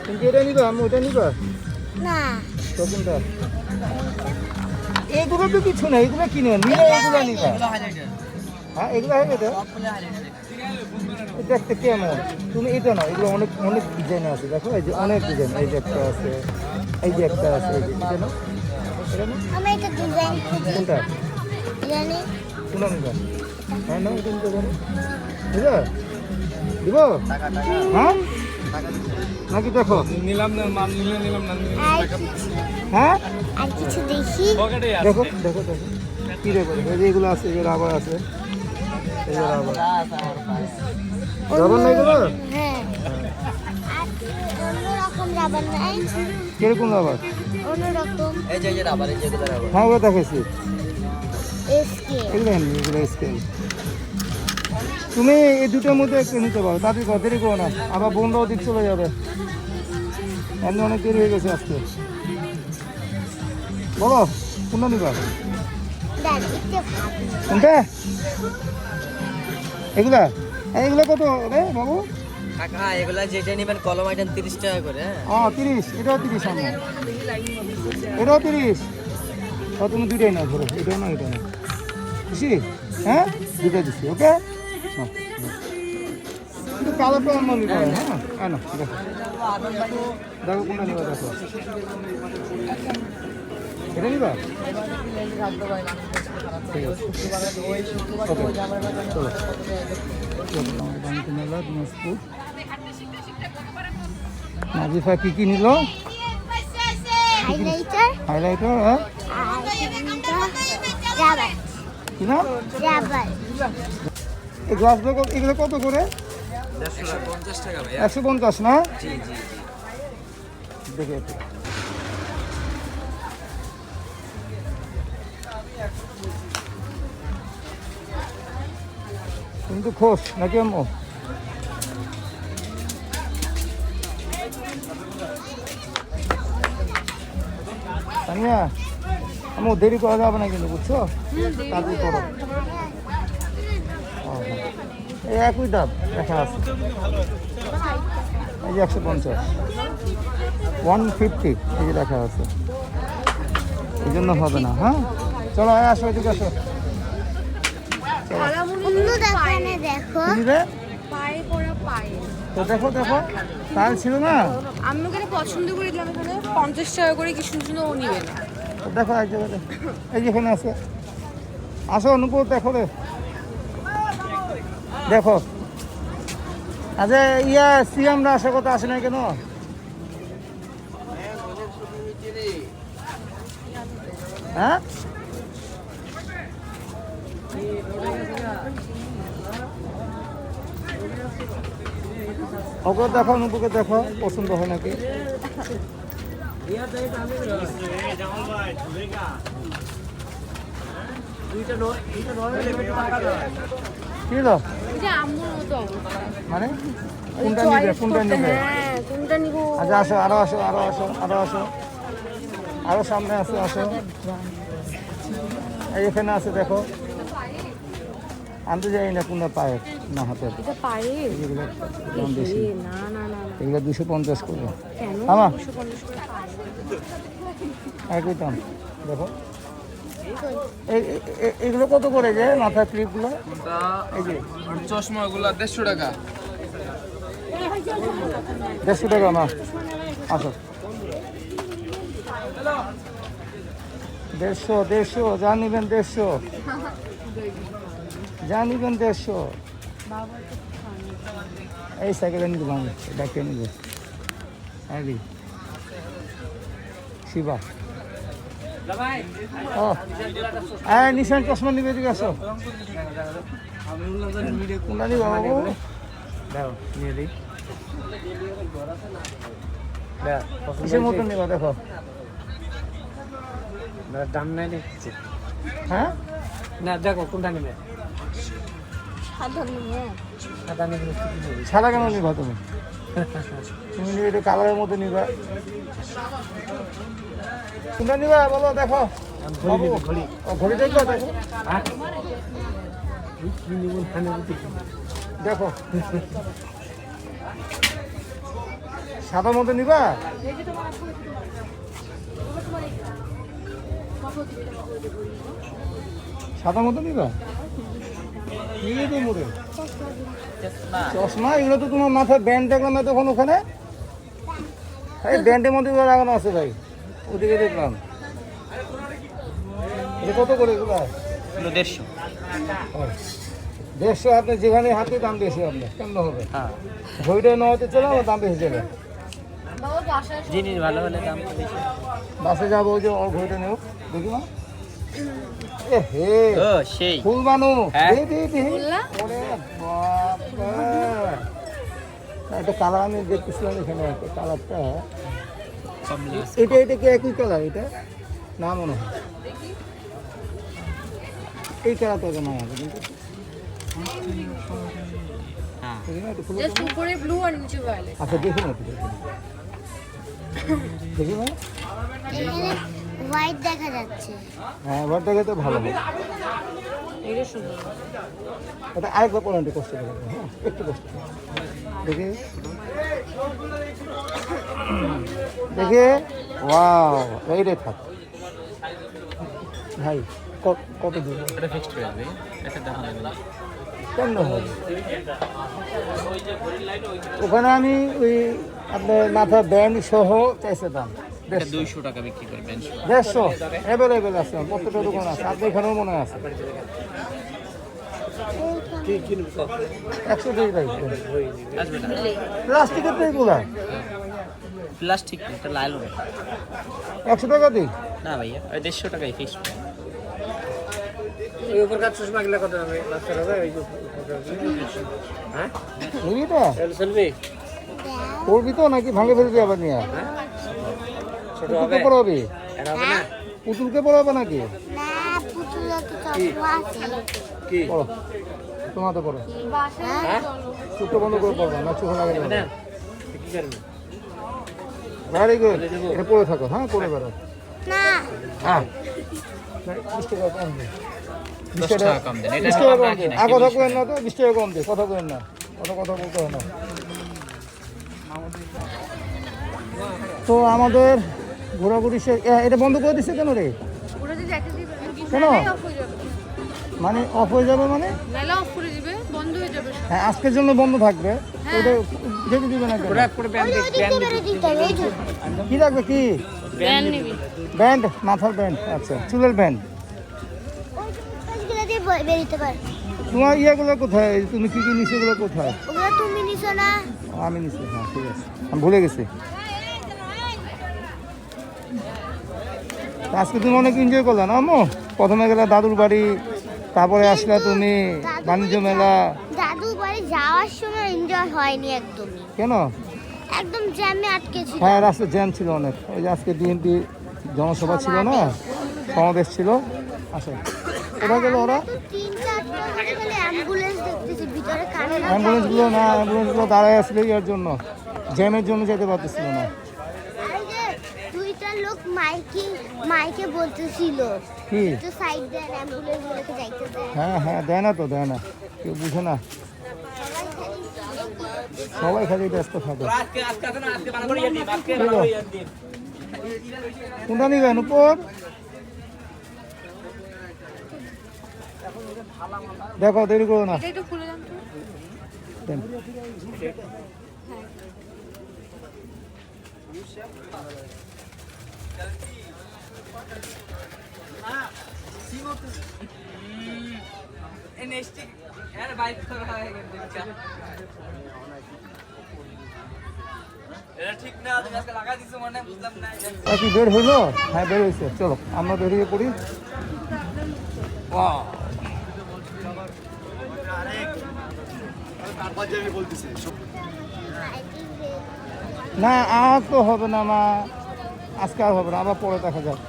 তুমি এটা নিবা? আমি ওটা নিবা না তো কোনটা? এগুলো তো কিছু না, এগুলো কিনে নিলে এগুলো নিবা। হ্যাঁ এগুলো হয় এটা দেখতে কেমন? তুমি এটা নাও, এগুলো অনেক অনেক ডিজাইন আছে, দেখো এই যে অনেক ডিজাইন, এই যে একটা আছে, এই যে একটা আছে, এই যে এটা নাও, এটা নাও। আমি একটা ডিজাইন খুঁজি কোনটা? জানি কোনটা নিবা? হ্যাঁ নাও, এটা নিতে পারো। দিবা? দিব? হ্যাঁ নাকি দেখো নিলাম না, মাল নিলে নিলাম না আর কিছু হ্যাঁ আর কিছু দেখি দেখো দেখো দেখো কি রে বলে, এই যে এগুলো আছে, এগুলো আবার আছে, এগুলো আবার রাবার নাই এগুলো। হ্যাঁ আর অন্যরকম রাবার নাই কিরকম রাবার? অন্যরকম এই যে রাবার, এই যে রাবার। হ্যাঁ ওগুলো দেখেছি, এসকে এগুলো এমনি, এগুলো স্কেল। তুমি এই দুটোর মধ্যে একটু নিতে পারো, তাদের দেরি করো না, আবার বোনরাও দিক চলে যাবে, এমনি অনেক দেরি হয়ে গেছে আজকে। বলো কোনটা নিবা? দেখ একটু ভাবি কোনটা? এগুলা এগুলো কত রে বাবু? কাকা এগুলা যেটা নেবেন কলম আইটেম 30 টাকা করে। হ্যাঁ 30, এটাও 30 আমার, এটাও 30। তুমি দুইটাই না ধরো, এটাও না এটা না, খুশি? হ্যাঁ দুটো দিচ্ছি, ওকে। কিন্তু কালোটা অন্য নিতে হবে। হ্যাঁ না দেখো দেখো কোনটা নিবা, দেখো এটা নিবা, ঠিক আছে ওকে চলো। মেলা দিনাজপুর। নাজিফা কি কি নিল? হাইলাইটার হাইলাইটার, হ্যাঁ আর রাবার কি না? রাবার এই গ্লাসগুলো এগুলো কত করে? 150 টাকা ভাই। 150 না? জি জি দেখে একটু। কিন্তু খোস নাকি আম্মু? তানিয়া আম্মু দেরি করা যাবে না কিন্তু, বুঝছো? তাড়াতাড়ি করো। এই একই দাম লেখা আছে, এই যে 150, 150 এই যে লেখা আছে, এই জন্য হবে না। হ্যাঁ চলো আসো, এদিকে আসো। অন্য দোকানে দেখো নিবে পায়ে পরা পায়ে তো, দেখো দেখো তার ছিল না, আমি ওখানে পছন্দ করে দিলাম, এখানে 50 টাকা করে কি শুনছিল ও নিবে না। তো দেখো এক জায়গাতে, এই যেখানে আছে, আসো অনুপুর দেখো রে, দেখো। আচ্ছা ইয়া সিএমরা আসার কথা আসে না কেন? হ্যাঁ ওকে দেখো, অনুপুকে দেখো পছন্দ হয় নাকি। কি দাও এটা আম্মুর মতো অবস্থা। মানে কোনটা নিবে, কোনটা নিবে? হ্যাঁ কোনটা নিব? আচ্ছা আসো, আরো আসো, আরো আসো, আরো আসো, আরো সামনে আসো, আসো এই এখানে আছে দেখো, আনতে যাই না কোনটা পায়ে না হাতে, এটা পায়ে? এগুলো দাম বেশি, না না না না। এগুলো 250 করে। কেন আমার 250 করে পায়ে? একই দাম দেখো। এগুলো কত করে যে মাথার ক্লিপগুলো? এই যে চশমাগুলো 150 টাকা। 150 টাকা মা, আসো 150 যা নিবেন 150, যা নিবেন 150। এই সাইকেলে নিতে পারবো, ডাক্তার নিবে হ্যাঁ শিবা। ও হ্যাঁ নিশান চশমা নিবে, এদিকে আসো। কোনটা নিবা বাবু? দাও নিয়ে দিই, কিসের মতো নিবা দেখো। দাম নাই দেখছি। হ্যাঁ না দেখো কোনটা নেবে। সাধারণ সাদা নেবে সাদা কেন নিবা তুমি? তুমি নিবে একটু কালারের মতো নিবা, কোনটা নিবা বলো দেখো। ঘড়ি দেখবা দেখো, দেখো সাদার মধ্যে নিবা? সাদার মধ্যে নিবা? নিলে তো মোড়ে চশমা, এগুলো তো তোমার মাথায় ব্যান্ড দেখলাম না তখন ওখানে? এই ব্যান্ডের মধ্যে এগুলো লাগানো আছে ভাই, ওদিকে দেখলাম। এটা কত করে এগুলো? 150। 150 আপনি যেখানে হাতে দাম বেশি আপনার কেমন হবে? হ্যাঁ, ঘড়িটা নেওয়াতে চলে আমার দাম বেশি চলে। জিনিস ভালো হলে দাম বেশি। বাসে যাবো, ওই যে ওর ঘড়িটা নেব দেখি মা। এ হে ও সেই ফুল বানু, হ্যাঁ। ওরে বাবা, একটা কালার আমি দেখতেছিলাম এখানে, একটা কালারটা এটা কি একই কালার? এটা না মনে হয় এই কালারটা কেমন হবে কিন্তু হ্যাঁ, দেখি না, একটু খুলে জাস্ট উপরে ব্লু আর নিচে ভায়োলেট। আচ্ছা দেখি না, একটু দেখি না। এখানে হোয়াইট দেখা যাচ্ছে। হ্যাঁ ওয়ারটাকে তো ভালো হবে। এটা সুন্দর। এটা আরেকবার পড়ানটি কষ্ট করে, হ্যাঁ একটু কষ্ট করে। দেখি দেখি, ওয়াও এইটাই থাক ভাই। কত দেবো? এটা ফিক্সড হয়ে যাবে, এটা দাম হবে। কেমন হবে? ওখানে আমি ওই আপনার মাথা ব্যান্ড সহ চাইছে দাম এটা 200 টাকা বিক্রি করবেন। 150 অ্যাভেলেবেল আছে, প্রত্যেকটা দোকান আছে, আপনি এখানেও মনে হয় আছে। 100 টাকা ভাই, আসবে না, প্লাস্টিকের তো এগুলা প্লাস্টিক এটা লাইলন। 100 টাকা দিই। না ভাইয়া, ওই 150 টাকাই ফিক্সড। এই উপর কাজ চশমা গেলে কত হবে? বাচ্চার হবে এই যে হ্যাঁ নিবি তো? চলবে করবি তো নাকি ভাঙে ফেলবি আবার নিয়ে? ছোট পুতুলকে হবে পড়াবি? এটা হবে না পুতুলকে পড়াবে নাকি? না পুতুলের তো চশমা আছে। কি পড়ো, তোমাতে পড়ো। হ্যাঁ? চোখ বন্ধ করে পড়বা না, চোখ লাগে না কি করবে? Very good. এটা পড়ে থাকো, হ্যাঁ পড়ে বেরো। না হ্যাঁ 20 টাকা কম দে। 10 টাকা কম দেন, এটা 20 টাকা কম রাখি দে। না। আর কথা কইেন না তো, 20 টাকা কম দে, কথা কইেন না, কথা বলতে হয় না। তো আমাদের ঘোরাঘুরি এটা বন্ধ করে দিচ্ছে কেন রে? ওরা যদি একটা দিবে কেন? অফ হয়ে যাবে। মানে অফ হয়ে যাবে মানে? মেলা অফ করে দিবে, বন্ধ হয়ে যাবে সব। হ্যাঁ আজকের জন্য বন্ধ থাকবে, ওটা যেতে দিবে না কেন? পুরো ব্যান্ড ওই ওদিক দিয়ে বেরো দিতে হবে, এই যে। কি রাখবে কি? ব্যান্ড নিবি। ব্যান্ড, মাথার ব্যান্ড, আচ্ছা চুলের ব্যান্ড। ওইগুলো দিয়ে বেরিতে পারে। তোমার ইয়েগুলো কোথায়? তুমি কি কি নিছো এগুলো কোথায়? ওগুলো তুমি নিছো না? আমি নিছি, হ্যাঁ ঠিক আছে, আমি ভুলে গেছি। তা আজকে তুমি অনেক এনজয় করলে না আম্মু? প্রথমে গেলে দাদুর বাড়ি, তারপরে আসলে তুমি বাণিজ্য মেলা। দাদু বাড়ি যাওয়ার সময় এনজয় হয়নি একদমই, কেন? একদম জ্যামে আটকে ছিল। হ্যাঁ রাস্তায় জ্যাম ছিল অনেক, ওই যে আজকে বিএনপি জনসভা ছিল না, সমাবেশ ছিল। আসে কোথায় গেল ওরা? 3-4টা গেলে অ্যাম্বুলেন্স দেখতেছি ভিতরে কানে না। অ্যাম্বুলেন্সগুলো না, অ্যাম্বুলেন্সগুলো দাঁড়ায় আসলে ইয়ার জন্য, জ্যামের জন্য যেতে পারতেছিল না। আর যে দুইটা লোক মাইকে বলতেছিল কি? তো সাইড দেন, অ্যাম্বুলেন্স গুলোকে যাইতে দেন। হ্যাঁ হ্যাঁ দেয় না তো, দেয় না, কেউ বুঝে না, সবাই খালি ব্যস্ত থাকে। কোনটা নিবেন উপর? দেখো দেরি করো না, এটা একটু খুলে দেন তো। দেন। তা কি বের হইলো? হ্যাঁ বের হয়েছে, চলো আমরা বেরিয়ে পড়ি। না আর তো হবে না মা, আজকে আর হবে না, আবার পরে দেখা যাক।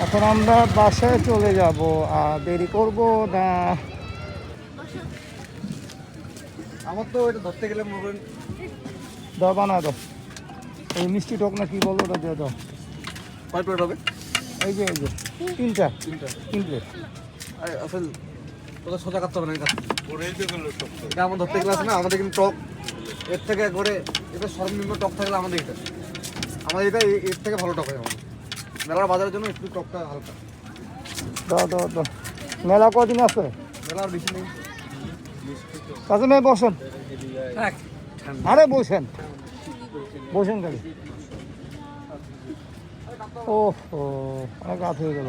এখন আমরা বাসায় চলে যাব, আর দেরি করব না। আমার তো এটা ধরতে গেলে মনে করেন দাও বানা দাও, এই মিষ্টি টক না কি বলো ওটা দিয়ে দাও। কয় প্লেট হবে? এই যে 3 প্লেট। আসলে ওটা সোজা কাটতে হবে না, এটা আমার ধরতে গেলে আছে না, আমাদের কিন্তু টক এর থেকে একবারে এটা সর্বনিম্ন টক থাকলে আমাদের এটা এর থেকে ভালো টক হয় আমাদের মেলার বাজারের জন্য একটু টকটা হালকা। দাও মেলা কদিন আছে? মেলা আর বেশি নেই। কাজে মেয়ে বসেন, আরে বসেন খালি। ও অনেক রাত হয়ে গেল।